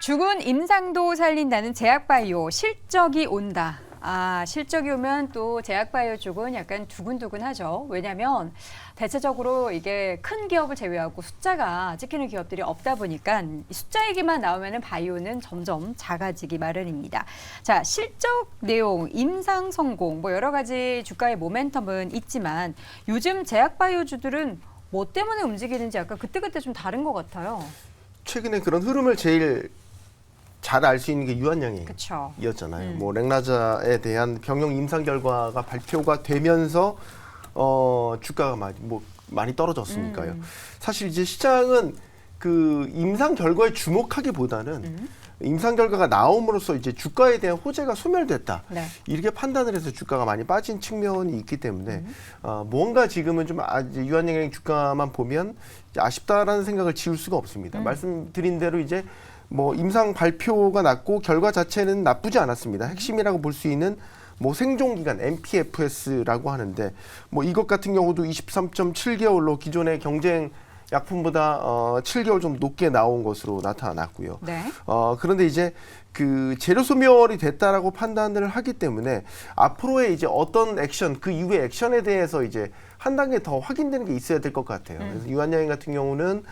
죽은 임상도 살린다는 제약바이오 실적이 온다. 실적이 오면 또 제약바이오 쪽은 약간 두근두근하죠. 왜냐하면 대체적으로 이게 큰 기업을 제외하고 숫자가 찍히는 기업들이 없다 보니까 숫자 얘기만 나오면 바이오는 점점 작아지기 마련입니다. 자, 실적 내용, 임상 성공, 여러 가지 주가의 모멘텀은 있지만 요즘 제약바이오주들은 뭐 때문에 움직이는지 약간 그때그때 좀 다른 것 같아요. 최근에 그런 흐름을 제일 잘 알 수 있는 게 유한양행이었잖아요. 뭐 렉나자에 대한 병용 임상 결과가 발표가 되면서 주가가 많이 떨어졌으니까요. 사실 이제 시장은 그 임상 결과에 주목하기보다는 임상 결과가 나옴으로써 이제 주가에 대한 호재가 소멸됐다. 네. 이렇게 판단을 해서 주가가 많이 빠진 측면이 있기 때문에 뭔가 지금은 좀 이제 유한양행 주가만 보면 이제 아쉽다라는 생각을 지울 수가 없습니다. 말씀드린 대로 이제 뭐 임상 발표가 났고 결과 자체는 나쁘지 않았습니다. 핵심이라고 볼 수 있는 뭐 생존 기간 MPFS라고 하는데 뭐 이것 같은 경우도 23.7개월로 기존의 경쟁 약품보다 7개월 좀 높게 나온 것으로 나타났고요. 네. 그런데 이제 그 재료 소멸이 됐다라고 판단을 하기 때문에 앞으로의 이제 어떤 액션, 그 이후의 액션에 대해서 이제 한 단계 더 확인되는 게 있어야 될 것 같아요. 그래서 유한양행 같은 경우는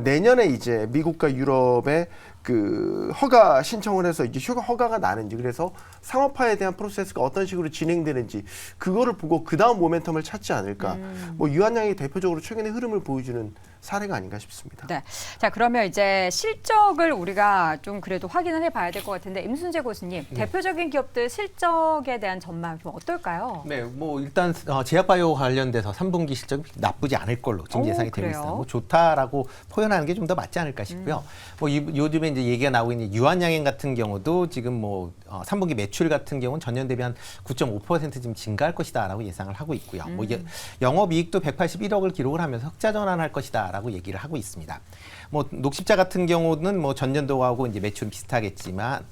내년에 이제 미국과 유럽의 그 허가 신청을 해서 이제 허가가 나는지, 그래서 상업화에 대한 프로세스가 어떤 식으로 진행되는지 그거를 보고 그 다음 모멘텀을 찾지 않을까. 뭐 유한양이 대표적으로 최근의 흐름을 보여주는 사례가 아닌가 싶습니다. 네. 자, 그러면 이제 실적을 우리가 좀 그래도 확인을 해봐야 될 것 같은데 임순재 교수님, 대표적인 기업들 실적에 대한 전망 좀 어떨까요? 네, 뭐 일단 제약바이오 관련돼서 3분기 실적이 나쁘지 않을 걸로 지금 예상이 되고 있습니다. 뭐 좋다라고 표현하는 게 좀 더 맞지 않을까 싶고요. 뭐 요즘에 이제 얘기가 나오고 있는 유한양행 같은 경우도 지금 뭐 3분기 매출 같은 경우는 전년 대비 한 9.5% 지금 증가할 것이다라고 예상을 하고 있고요. 뭐 영업이익도 181억을 기록을 하면서 흑자 전환할 것이다라고 얘기를 하고 있습니다. 뭐 녹십자 같은 경우는 뭐 전년도하고 이제 매출은 비슷하겠지만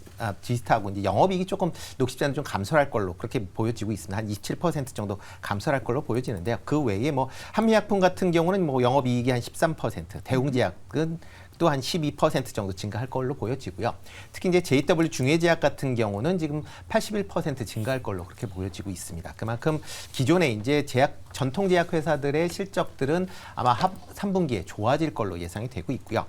비슷하고 이제 영업이익이 조금 녹십자는 좀 감소할 걸로 그렇게 보여지고 있습니다. 한 27% 정도 감소할 걸로 보여지는데요. 그 외에 뭐 한미약품 같은 경우는 뭐 영업이익이 한 13%, 대웅제약은 또 한 12% 정도 증가할 걸로 보여지고요. 특히 이제 JW 중해제약 같은 경우는 지금 81% 증가할 걸로 그렇게 보여지고 있습니다. 그만큼 기존의 이제 전통 제약 회사들의 실적들은 아마 3분기에 좋아질 걸로 예상이 되고 있고요.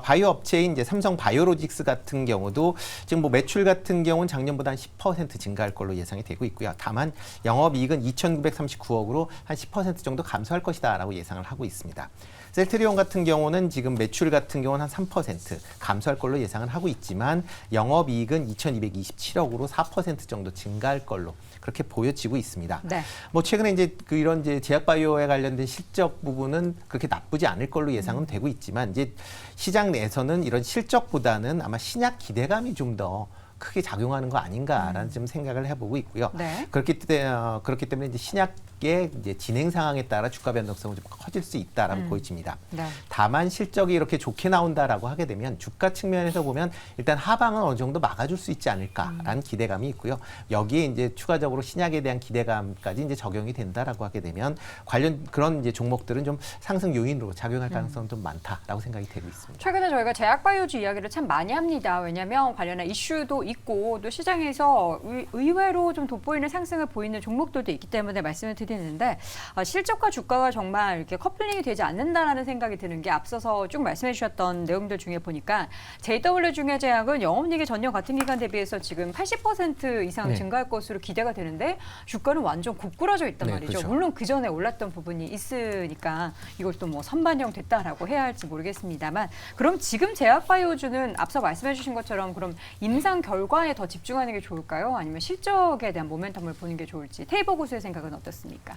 바이오 업체인 이제 삼성 바이오로직스 같은 경우도 지금 뭐 매출 같은 경우는 작년보다 한 10% 증가할 걸로 예상이 되고 있고요. 다만 영업이익은 2,939억으로 한 10% 정도 감소할 것이다라고 예상을 하고 있습니다. 셀트리온 같은 경우는 지금 매출 같은 경우는 한 3% 감소할 걸로 예상을 하고 있지만 영업이익은 2,227억으로 4% 정도 증가할 걸로 그렇게 보여지고 있습니다. 네. 뭐 최근에 이제 이런 이제 제약바이오에 관련된 실적 부분은 그렇게 나쁘지 않을 걸로 예상은 되고 있지만 이제 시장 내에서는 이런 실적보다는 아마 신약 기대감이 좀 더 크게 작용하는 거 아닌가라는 좀 생각을 해보고 있고요. 네. 그렇기 때문에 이제 신약의 이제 진행 상황에 따라 주가 변동성은 좀 커질 수 있다라고 보여집니다. 네. 다만 실적이 이렇게 좋게 나온다라고 하게 되면 주가 측면에서 보면 일단 하방은 어느 정도 막아줄 수 있지 않을까라는 기대감이 있고요. 여기에 이제 추가적으로 신약에 대한 기대감까지 이제 적용이 된다라고 하게 되면 관련 그런 이제 종목들은 좀 상승 요인으로 작용할 가능성은 좀 많다라고 생각이 되고 있습니다. 최근에 저희가 제약바이오주 이야기를 참 많이 합니다. 왜냐하면 관련한 이슈도 있고 또 시장에서 의외로 좀 돋보이는 상승을 보이는 종목들도 있기 때문에 말씀을 드리는데 실적과 주가가 정말 이렇게 커플링이 되지 않는다라는 생각이 드는 게 앞서서 쭉 말씀해 주셨던 내용들 중에 보니까 JW 중해제약은 영업이익이 전년 같은 기간 대비해서 지금 80% 이상 증가할 것으로 기대가 되는데 주가는 완전 고꾸라져 있단 말이죠. 그렇죠. 물론 그 전에 올랐던 부분이 있으니까 이걸 또 뭐 선반영 됐다라고 해야 할지 모르겠습니다만 그럼 지금 제약바이오주는 앞서 말씀해 주신 것처럼 그럼 임상 결과에 더 집중하는 게 좋을까요? 아니면 실적에 대한 모멘텀을 보는 게 좋을지 테이버 고수의 생각은 어떻습니까?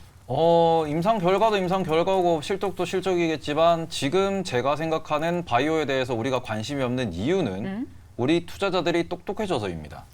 임상 결과도 임상 결과고 실적도 실적이겠지만 지금 제가 생각하는 바이오에 대해서 우리가 관심이 없는 이유는 우리 투자자들이 똑똑해져서입니다.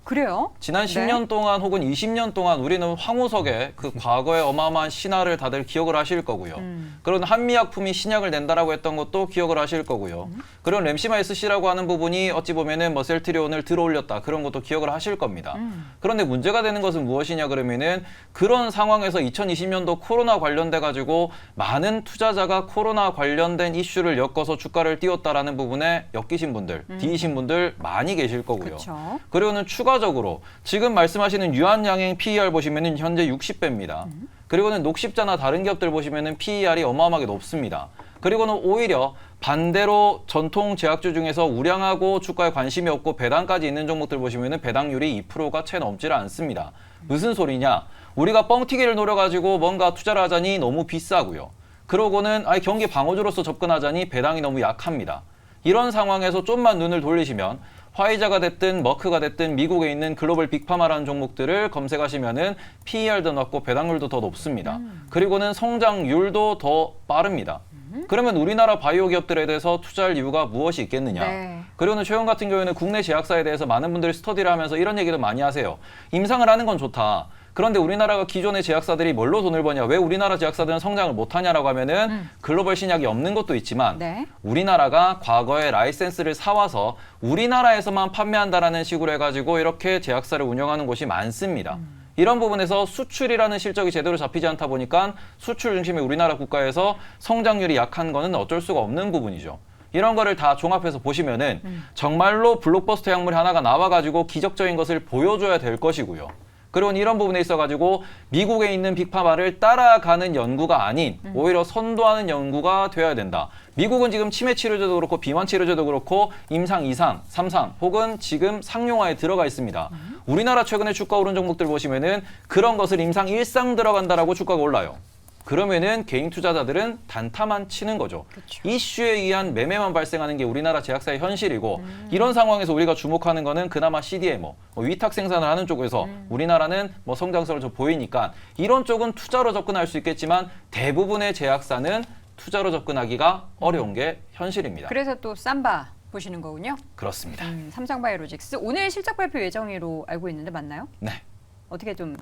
그래요? 지난 네. 10년 동안 혹은 20년 동안 우리는 황우석의 그 과거의 어마어마한 신화를 다들 기억을 하실 거고요. 그런 한미약품이 신약을 낸다라고 했던 것도 기억을 하실 거고요. 그런 램시마 SC라고 하는 부분이 어찌 보면은 뭐 셀트리온을 들어올렸다 그런 것도 기억을 하실 겁니다. 그런데 문제가 되는 것은 무엇이냐 그러면은 그런 상황에서 2020년도 코로나 관련돼 가지고 많은 투자자가 코로나 관련된 이슈를 엮어서 주가를 띄웠다라는 부분에 엮이신 분들, 뒤이신 분들 많이 계실 거고요. 그쵸. 그리고는 추가적으로 지금 말씀하시는 유한양행 PER 보시면은 현재 60배입니다. 그리고는 녹십자나 다른 기업들 보시면은 PER이 어마어마하게 높습니다. 그리고는 오히려 반대로 전통 제약주 중에서 우량하고 주가에 관심이 없고 배당까지 있는 종목들 보시면은 배당률이 2%가 채 넘지를 않습니다. 무슨 소리냐? 우리가 뻥튀기를 노려가지고 뭔가 투자를 하자니 너무 비싸고요. 그러고는 경기 방어주로서 접근하자니 배당이 너무 약합니다. 이런 상황에서 좀만 눈을 돌리시면 화이자가 됐든 머크가 됐든 미국에 있는 글로벌 빅파마라는 종목들을 검색하시면은 PER도 낮고 배당률도 더 높습니다. 그리고는 성장률도 더 빠릅니다. 그러면 우리나라 바이오 기업들에 대해서 투자할 이유가 무엇이 있겠느냐. 네. 그리고는 최근 같은 경우에는 국내 제약사에 대해서 많은 분들이 스터디를 하면서 이런 얘기도 많이 하세요. 임상을 하는 건 좋다. 그런데 우리나라가 기존의 제약사들이 뭘로 돈을 버냐? 왜 우리나라 제약사들은 성장을 못하냐라고 하면은 글로벌 신약이 없는 것도 있지만 네. 우리나라가 과거에 라이센스를 사와서 우리나라에서만 판매한다라는 식으로 해가지고 이렇게 제약사를 운영하는 곳이 많습니다. 이런 부분에서 수출이라는 실적이 제대로 잡히지 않다 보니까 수출 중심의 우리나라 국가에서 성장률이 약한 거는 어쩔 수가 없는 부분이죠. 이런 거를 다 종합해서 보시면은 정말로 블록버스터 약물이 하나가 나와가지고 기적적인 것을 보여줘야 될 것이고요. 그리고 이런 부분에 있어가지고 미국에 있는 빅파마를 따라가는 연구가 아닌 오히려 선도하는 연구가 되어야 된다. 미국은 지금 치매 치료제도 그렇고 비만 치료제도 그렇고 임상 2상, 3상 혹은 지금 상용화에 들어가 있습니다. 우리나라 최근에 주가 오른 종목들 보시면은 그런 것을 임상 1상 들어간다라고 주가가 올라요. 그러면은 개인 투자자들은 단타만 치는 거죠. 그쵸. 이슈에 의한 매매만 발생하는 게 우리나라 제약사의 현실이고 이런 상황에서 우리가 주목하는 거는 그나마 CDMO, 위탁 생산을 하는 쪽에서 우리나라는 뭐 성장성을 좀 보이니까 이런 쪽은 투자로 접근할 수 있겠지만 대부분의 제약사는 투자로 접근하기가 어려운 게 현실입니다. 그래서 또 삼바 보시는 거군요. 그렇습니다. 삼성바이오로직스 오늘 실적 발표 예정으로 알고 있는데 맞나요? 네. 어떻게 좀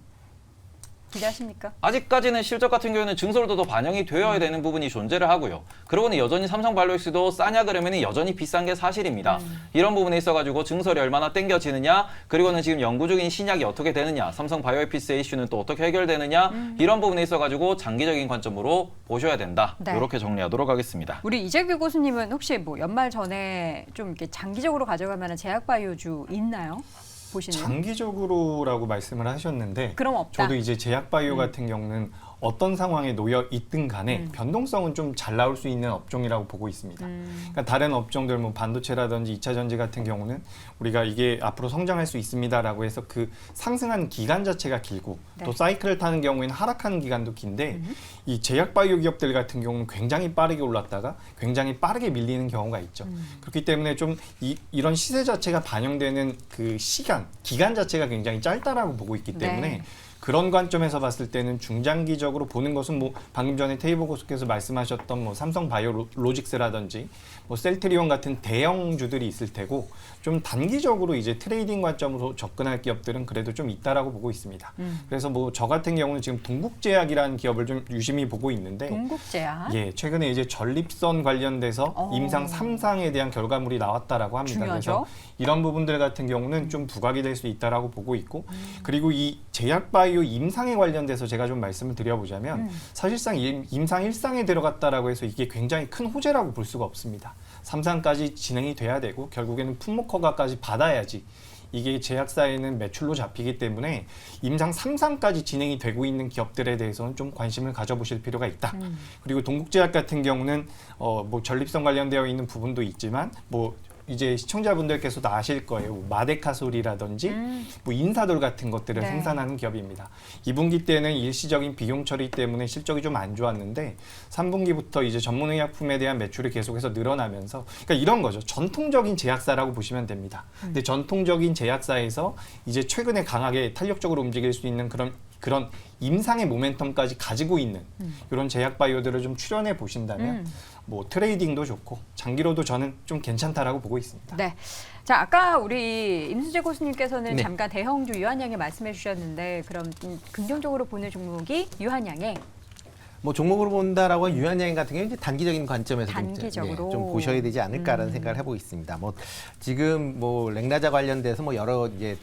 기대하십니까? 아직까지는 실적 같은 경우에는 증설도 더 반영이 되어야 되는 부분이 존재를 하고요. 그러고는 여전히 삼성바이오로직스도 싸냐 그러면 여전히 비싼 게 사실입니다. 이런 부분에 있어가지고 증설이 얼마나 땡겨지느냐, 그리고는 지금 연구 중인 신약이 어떻게 되느냐, 삼성바이오에피스의 이슈는 또 어떻게 해결되느냐, 이런 부분에 있어가지고 장기적인 관점으로 보셔야 된다. 네. 이렇게 정리하도록 하겠습니다. 우리 이재규 교수님은 혹시 뭐 연말 전에 좀 이렇게 장기적으로 가져갈 만한 제약바이오주 있나요? 보시는? 장기적으로라고 말씀을 하셨는데 그럼 없다. 저도 이제 제약바이오 같은 경우는 어떤 상황에 놓여 있든 간에 변동성은 좀 잘 나올 수 있는 업종이라고 보고 있습니다. 그러니까 다른 업종들 뭐 반도체라든지 2차 전지 같은 경우는 우리가 이게 앞으로 성장할 수 있습니다라고 해서 그 상승하는 기간 자체가 길고 네. 또 사이클을 타는 경우에는 하락하는 기간도 긴데 이 제약바이오 기업들 같은 경우는 굉장히 빠르게 올랐다가 굉장히 빠르게 밀리는 경우가 있죠. 그렇기 때문에 좀 이런 시세 자체가 반영되는 그 기간 자체가 굉장히 짧다라고 보고 있기 때문에 네. 그런 관점에서 봤을 때는 중장기적으로 보는 것은 뭐 방금 전에 테이블 고수께서 말씀하셨던 뭐 삼성바이오로직스라든지 뭐 셀트리온 같은 대형주들이 있을 테고 좀 단기적으로 이제 트레이딩 관점으로 접근할 기업들은 그래도 좀 있다라고 보고 있습니다. 그래서 뭐 저 같은 경우는 지금 동국제약이라는 기업을 좀 유심히 보고 있는데 동국제약. 예, 최근에 이제 전립선 관련돼서 임상 3상에 대한 결과물이 나왔다라고 합니다. 중요하죠. 그래서 이런 부분들 같은 경우는 좀 부각이 될 수 있다라고 보고 있고 그리고 이 제약바이오 임상에 관련돼서 제가 좀 말씀을 드려보자면 사실상 임상 1상에 들어갔다라고 해서 이게 굉장히 큰 호재라고 볼 수가 없습니다. 3상까지 진행이 돼야 되고 결국에는 품목 허가까지 받아야지 이게 제약사에는 매출로 잡히기 때문에 임상 3상까지 진행이 되고 있는 기업들에 대해서는 좀 관심을 가져보실 필요가 있다. 그리고 동국제약 같은 경우는 뭐 전립선 관련되어 있는 부분도 있지만 뭐 이제 시청자분들께서도 아실 거예요. 뭐 마데카솔이라든지 뭐 인사돌 같은 것들을 네. 생산하는 기업입니다. 2분기 때는 일시적인 비용 처리 때문에 실적이 좀 안 좋았는데 3분기부터 이제 전문의약품에 대한 매출이 계속해서 늘어나면서 그러니까 이런 거죠. 전통적인 제약사라고 보시면 됩니다. 근데 전통적인 제약사에서 이제 최근에 강하게 탄력적으로 움직일 수 있는 그런 그런 임상의 모멘텀까지 가지고 있는 이런 제약 바이오들을 좀 출연해 보신다면 뭐 트레이딩도 좋고 장기로도 저는 좀 괜찮다라고 보고 있습니다. 네. 자, 아까 우리 임순재 교수님께서는 네. 잠깐 대형주 유한양에 말씀해 주셨는데 그럼 긍정적으로 보는 종목이 유한양에 뭐 종목으로 본다라고 하면 유한양행 같은 경우는 이제 단기적인 관점에서 단기적으로. 좀 보셔야 되지 않을까라는 생각을 해보고 있습니다. 뭐 지금 뭐 랭라자 관련돼서 뭐 여러 이제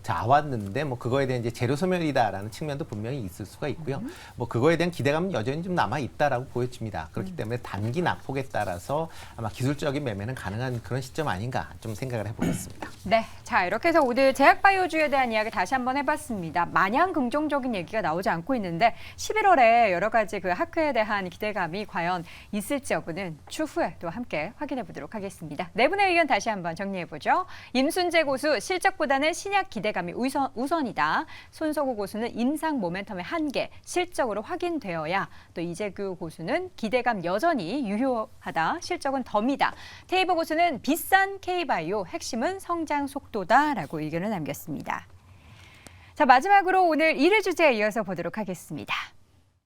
나왔는데 뭐 그거에 대한 이제 재료 소멸이다라는 측면도 분명히 있을 수가 있고요. 뭐 그거에 대한 기대감은 여전히 좀 남아 있다라고 보여집니다. 그렇기 때문에 단기 낙폭에 따라서 아마 기술적인 매매는 가능한 그런 시점 아닌가 좀 생각을 해보겠습니다. 네. 자, 이렇게 해서 오늘 제약바이오주에 대한 이야기 다시 한번 해봤습니다. 마냥 긍정적인 얘기가 나오지 않고 있는데 11월에 여러 가지 그 학회에 대한 기대감이 과연 있을지 여부는 추후에 또 함께 확인해 보도록 하겠습니다. 네 분의 의견 다시 한번 정리해 보죠. 임순재 고수 실적보다는 신약 기대감이 우선이다. 손석우 고수는 임상 모멘텀의 한계, 실적으로 확인되어야. 또 이재규 고수는 기대감 여전히 유효하다. 실적은 덤이다. 테이브 고수는 비싼 K바이오, 핵심은 성장 속도다라고 의견을 남겼습니다. 자, 마지막으로 오늘 1위 주제에 이어서 보도록 하겠습니다.